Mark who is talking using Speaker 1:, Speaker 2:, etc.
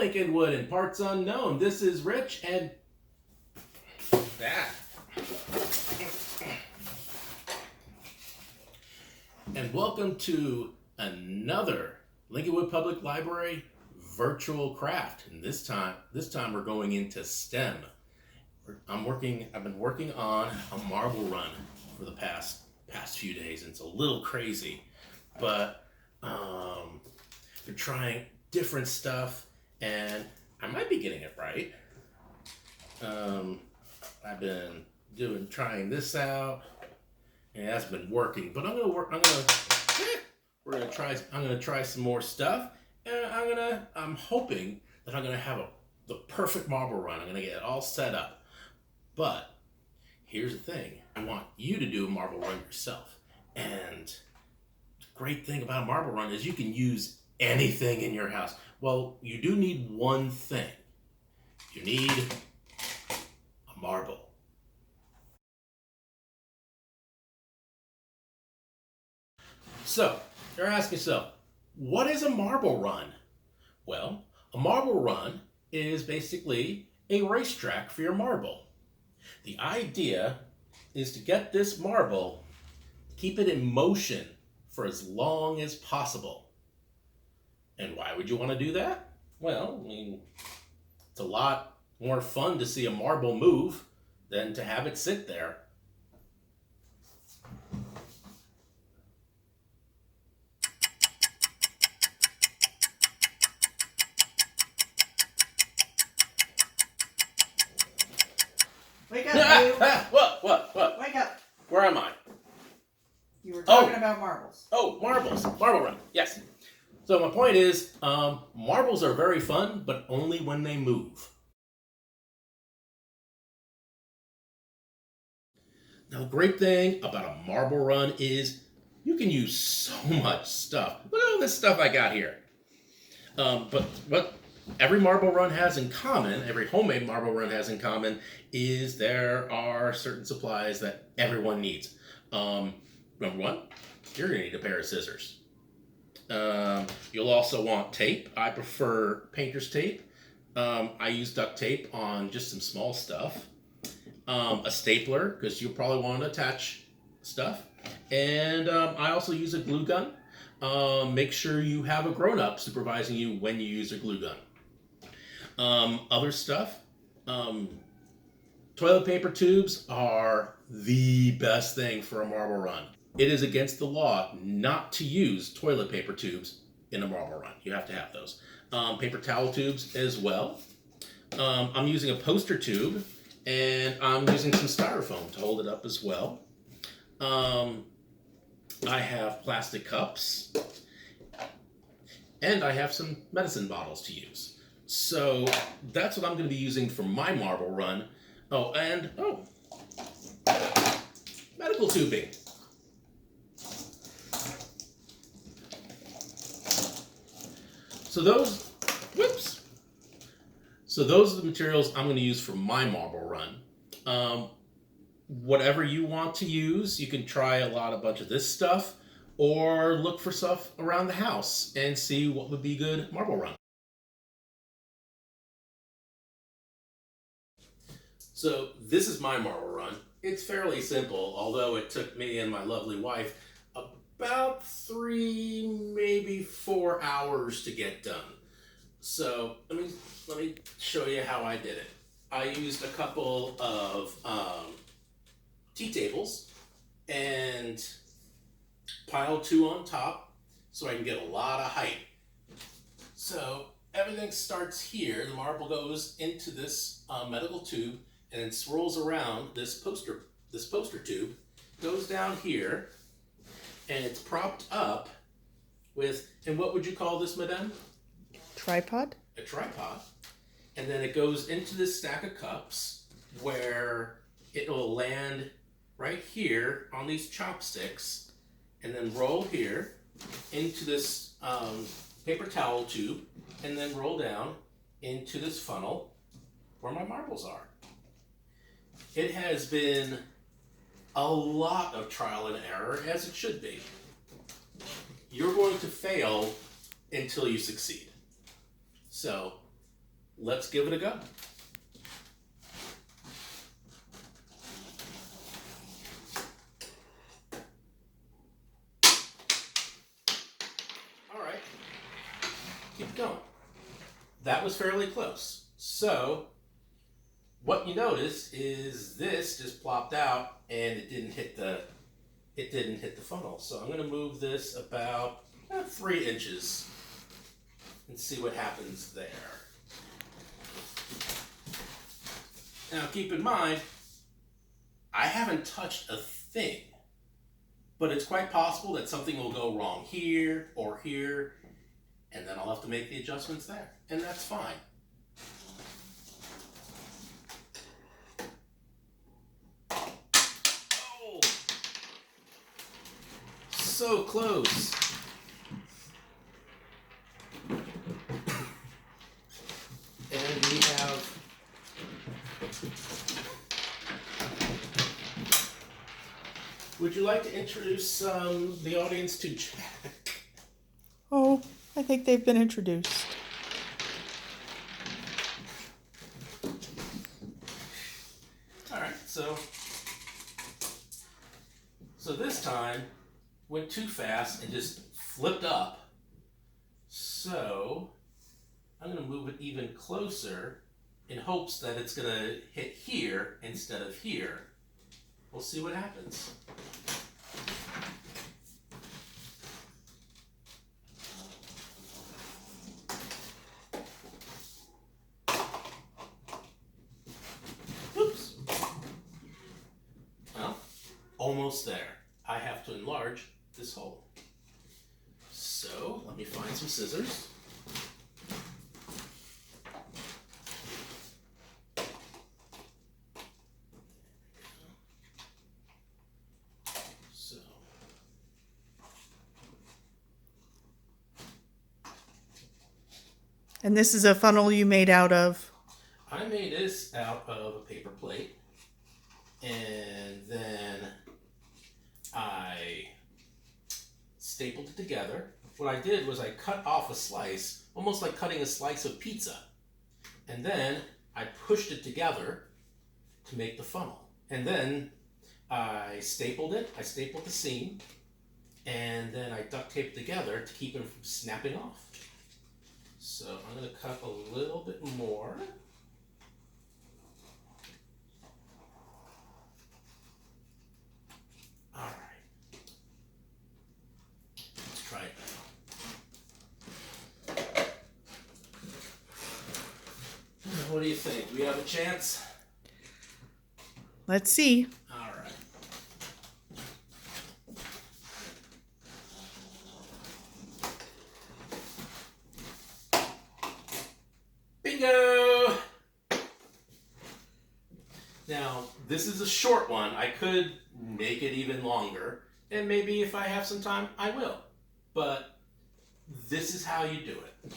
Speaker 1: Lincolnwood in parts unknown. This is Rich and that. And welcome to another Lincolnwood Public Library virtual craft. And this time we're going into STEM. I've been working on a marble run for the past few days, and it's a little crazy, but we're trying different stuff, and I might be getting it right. I've been trying this out, and it hasn't been working, but I'm gonna try some more stuff, and I'm hoping that I'm gonna have the perfect marble run. I'm gonna get it all set up. But here's the thing, I want you to do a marble run yourself. And the great thing about a marble run is you can use anything in your house. Well, you do need one thing. You need a marble. So, you're asking yourself, what is a marble run? Well, a marble run is basically a racetrack for your marble. The idea is to get this marble, keep it in motion for as long as possible. And why would you want to do that? Well, I mean, it's a lot more fun to see a marble move than to have it sit there.
Speaker 2: Wake up, you.
Speaker 1: What?
Speaker 2: Wake up.
Speaker 1: Where am I?
Speaker 2: You were talking about marbles.
Speaker 1: Oh, marbles. Marble run. Yes. So my point is, marbles are very fun, but only when they move. Now, the great thing about a marble run is you can use so much stuff. Look at all this stuff I got here. But what every marble run has in common, every homemade marble run has in common, is there are certain supplies that everyone needs. Number one, you're going to need a pair of scissors. You'll also want tape. I prefer painter's tape. I use duct tape on just some small stuff. A stapler, because you'll probably want to attach stuff. And I also use a glue gun. Make sure you have a grown-up supervising you when you use a glue gun. Other stuff, toilet paper tubes are the best thing for a marble run. It is against the law not to use toilet paper tubes in a marble run. You have to have those. Paper towel tubes as well. I'm using a poster tube, and I'm using some styrofoam to hold it up as well. I have plastic cups, and I have some medicine bottles to use. So that's what I'm going to be using for my marble run. Medical tubing. So those are the materials I'm going to use for my marble run. Whatever you want to use, you can try a bunch of this stuff, or look for stuff around the house and see what would be good marble run. So this is my marble run. It's fairly simple, although it took me and my lovely wife about 3, maybe 4 hours to get done. So let me show you how I did it. I used a couple of tea tables and piled 2 on top so I can get a lot of height. So everything starts here. The marble goes into this medical tube and then swirls around this poster tube, goes down here, and it's propped up with, and what would you call this, madame?
Speaker 2: Tripod?
Speaker 1: A tripod. And then it goes into this stack of cups where it will land right here on these chopsticks and then roll here into this paper towel tube and then roll down into this funnel where my marbles are. It has been a lot of trial and error, as it should be. You're going to fail until you succeed. So let's give it a go. All right, keep going. That was fairly close. So what you notice is this just plopped out and it didn't hit the funnel. So I'm going to move this about 3 inches and see what happens there. Now keep in mind, I haven't touched a thing, but it's quite possible that something will go wrong here or here, and then I'll have to make the adjustments there, and that's fine. Oh, so close. And we have would you like to introduce the audience to Jack?
Speaker 2: Oh, I think they've been introduced.
Speaker 1: All right, so this time went too fast and just flipped up. So I'm going to move it even closer in hopes that it's going to hit here instead of here. We'll see what happens. Oops. Well, almost there. I have to enlarge this hole. So let me find some scissors.
Speaker 2: And this is a funnel you made out of?
Speaker 1: I made this out of a paper plate, and then I stapled it together. What I did was I cut off a slice, almost like cutting a slice of pizza, and then I pushed it together to make the funnel. And then I stapled it, I stapled the seam, and then I duct taped together to keep it from snapping off. So I'm going to cut a little bit more. All right. Let's try it now. What do you think? Do we have a chance?
Speaker 2: Let's see.
Speaker 1: All right. Bingo! Now, this is a short one. I could make it even longer, and maybe if I have some time, I will. But this is how you do it.